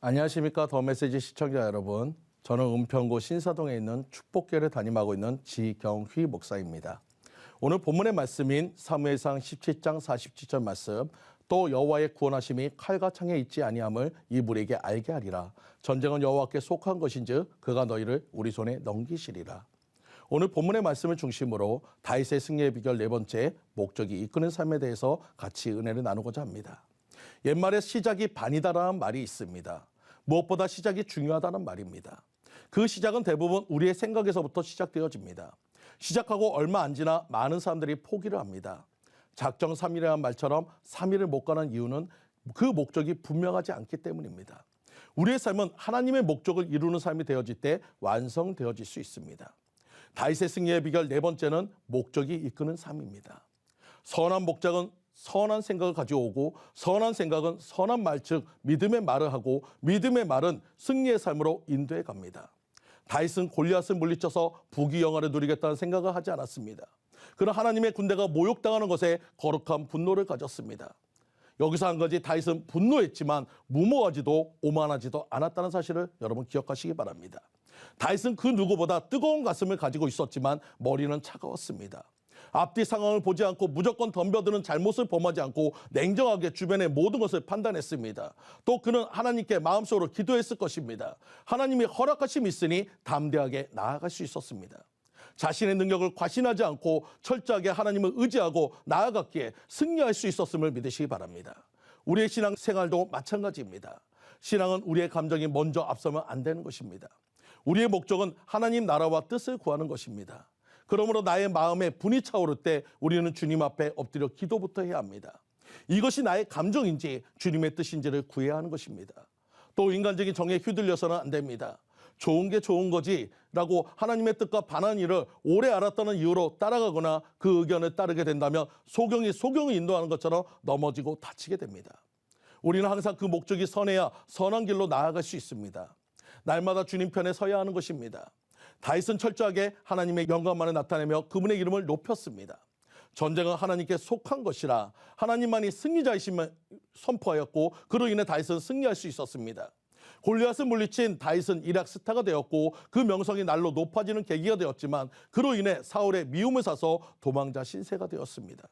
안녕하십니까. 더 메시지 시청자 여러분. 저는 은평구 신사동에 있는 축복교회를 담임하고 있는 지경휘 목사입니다. 오늘 본문의 말씀인 사무엘상 17장 47절 말씀, 또 여호와의 구원하심이 칼과 창에 있지 아니함을 이물에게 알게 하리라. 전쟁은 여호와께 속한 것인즉 그가 너희를 우리 손에 넘기시리라. 오늘 본문의 말씀을 중심으로 다윗의 승리의 비결 네 번째, 목적이 이끄는 삶에 대해서 같이 은혜를 나누고자 합니다. 옛말에 시작이 반이다라는 말이 있습니다. 무엇보다 시작이 중요하다는 말입니다. 그 시작은 대부분 우리의 생각에서부터 시작되어집니다. 시작하고 얼마 안 지나 많은 사람들이 포기를 합니다. 작정 3일이라는 말처럼 3일을 못 가는 이유는 그 목적이 분명하지 않기 때문입니다. 우리의 삶은 하나님의 목적을 이루는 삶이 되어질 때 완성되어질 수 있습니다. 다윗의 승리의 비결 네 번째는 목적이 이끄는 삶입니다. 선한 목적은 선한 생각을 가져오고, 선한 생각은 선한 말, 즉 믿음의 말을 하고, 믿음의 말은 승리의 삶으로 인도해 갑니다. 다윗은 골리앗을 물리쳐서 부귀영화를 누리겠다는 생각을 하지 않았습니다. 그러나 하나님의 군대가 모욕당하는 것에 거룩한 분노를 가졌습니다. 여기서 한 가지, 다윗은 분노했지만 무모하지도 오만하지도 않았다는 사실을 여러분 기억하시기 바랍니다. 다윗은 그 누구보다 뜨거운 가슴을 가지고 있었지만 머리는 차가웠습니다. 앞뒤 상황을 보지 않고 무조건 덤벼드는 잘못을 범하지 않고 냉정하게 주변의 모든 것을 판단했습니다. 또 그는 하나님께 마음속으로 기도했을 것입니다. 하나님이 허락하심이 있으니 담대하게 나아갈 수 있었습니다. 자신의 능력을 과신하지 않고 철저하게 하나님을 의지하고 나아갔기에 승리할 수 있었음을 믿으시기 바랍니다. 우리의 신앙 생활도 마찬가지입니다. 신앙은 우리의 감정이 먼저 앞서면 안 되는 것입니다. 우리의 목적은 하나님 나라와 뜻을 구하는 것입니다. 그러므로 나의 마음에 분이 차오를 때 우리는 주님 앞에 엎드려 기도부터 해야 합니다. 이것이 나의 감정인지 주님의 뜻인지를 구해야 하는 것입니다. 또 인간적인 정에 휘둘려서는 안 됩니다. 좋은 게 좋은 거지 라고 하나님의 뜻과 반한 일을 오래 알았다는 이유로 따라가거나 그 의견을 따르게 된다면 소경이 소경을 인도하는 것처럼 넘어지고 다치게 됩니다. 우리는 항상 그 목적이 선해야 선한 길로 나아갈 수 있습니다. 날마다 주님 편에 서야 하는 것입니다. 다윗은 철저하게 하나님의 영광만을 나타내며 그분의 이름을 높였습니다. 전쟁은 하나님께 속한 것이라 하나님만이 승리자이심을 선포하였고, 그로 인해 다윗은 승리할 수 있었습니다. 골리앗을 물리친 다윗은 일약 스타가 되었고 그 명성이 날로 높아지는 계기가 되었지만, 그로 인해 사울의 미움을 사서 도망자 신세가 되었습니다.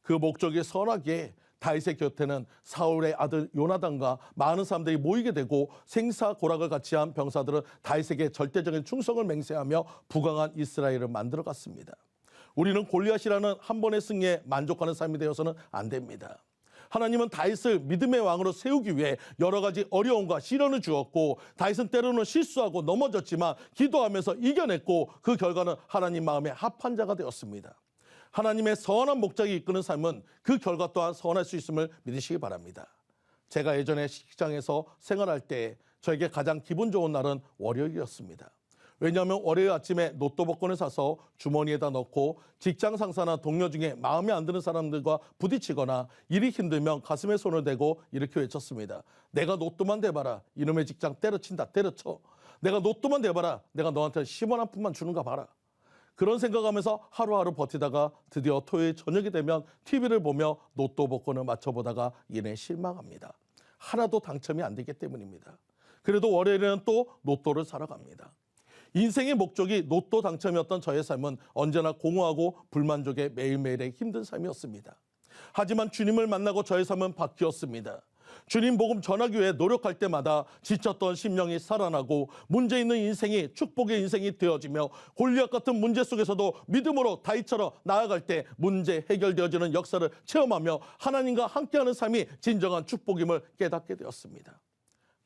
그 목적이 선하기에 다윗의 곁에는 사울의 아들 요나단과 많은 사람들이 모이게 되고, 생사고락을 같이 한 병사들은 다윗에게 절대적인 충성을 맹세하며 부강한 이스라엘을 만들어갔습니다. 우리는 골리앗이라는 한 번의 승리에 만족하는 삶이 되어서는 안 됩니다. 하나님은 다윗을 믿음의 왕으로 세우기 위해 여러 가지 어려움과 시련을 주었고, 다윗은 때로는 실수하고 넘어졌지만 기도하면서 이겨냈고, 그 결과는 하나님 마음에 합한 자가 되었습니다. 하나님의 선한 목적이 이끄는 삶은 그 결과 또한 선할 수 있음을 믿으시기 바랍니다. 제가 예전에 식장에서 생활할 때 저에게 가장 기분 좋은 날은 월요일이었습니다. 왜냐하면 월요일 아침에 로또 복권을 사서 주머니에다 넣고 직장 상사나 동료 중에 마음에 안 드는 사람들과 부딪히거나 일이 힘들면 가슴에 손을 대고 이렇게 외쳤습니다. 내가 로또만 대봐라. 이놈의 직장 때려친다. 때려쳐. 내가 로또만 대봐라. 내가 너한테 10원 한 푼만 주는가 봐라. 그런 생각하면서 하루하루 버티다가 드디어 토요일 저녁이 되면 TV를 보며 로또 복권을 맞춰보다가 이내 실망합니다. 하나도 당첨이 안 되기 때문입니다. 그래도 월요일에는 또 로또를 사러 갑니다. 인생의 목적이 로또 당첨이었던 저의 삶은 언제나 공허하고 불만족의 매일매일의 힘든 삶이었습니다. 하지만 주님을 만나고 저의 삶은 바뀌었습니다. 주님 복음 전하기 위해 노력할 때마다 지쳤던 심령이 살아나고, 문제 있는 인생이 축복의 인생이 되어지며, 골리앗 같은 문제 속에서도 믿음으로 다윗처럼 나아갈 때 문제 해결되어지는 역사를 체험하며 하나님과 함께하는 삶이 진정한 축복임을 깨닫게 되었습니다.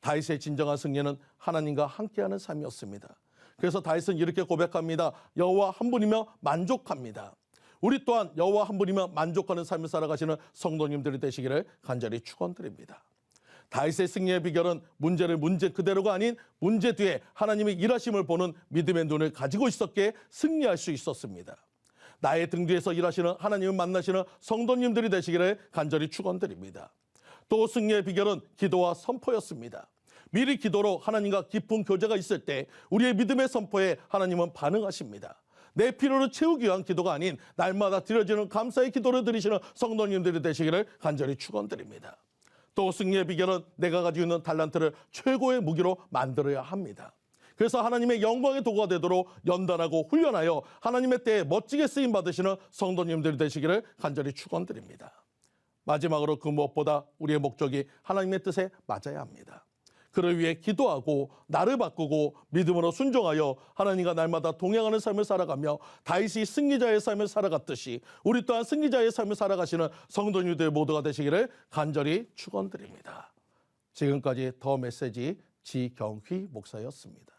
다윗의 진정한 승리는 하나님과 함께하는 삶이었습니다. 그래서 다윗은 이렇게 고백합니다. 여호와 한 분이며 만족합니다. 우리 또한 여호와 한 분이며 만족하는 삶을 살아가시는 성도님들이 되시기를 간절히 축원드립니다. 다윗의 승리의 비결은 문제를 문제 그대로가 아닌 문제 뒤에 하나님의 일하심을 보는 믿음의 눈을 가지고 있었기에 승리할 수 있었습니다. 나의 등 뒤에서 일하시는 하나님을 만나시는 성도님들이 되시기를 간절히 축원드립니다. 또 승리의 비결은 기도와 선포였습니다. 미리 기도로 하나님과 깊은 교제가 있을 때 우리의 믿음의 선포에 하나님은 반응하십니다. 내 필요를 채우기 위한 기도가 아닌 날마다 드려지는 감사의 기도를 드리시는 성도님들이 되시기를 간절히 축원드립니다. 또 승리의 비결은 내가 가지고 있는 달란트를 최고의 무기로 만들어야 합니다. 그래서 하나님의 영광의 도구가 되도록 연단하고 훈련하여 하나님의 때에 멋지게 쓰임 받으시는 성도님들 되시기를 간절히 축원드립니다. 마지막으로 그 무엇보다 우리의 목적이 하나님의 뜻에 맞아야 합니다. 그를 위해 기도하고 나를 바꾸고 믿음으로 순종하여 하나님과 날마다 동행하는 삶을 살아가며 다윗이 승리자의 삶을 살아갔듯이 우리 또한 승리자의 삶을 살아가시는 성도님들 모두가 되시기를 간절히 축원드립니다. 지금까지 더 메시지 지경휘 목사였습니다.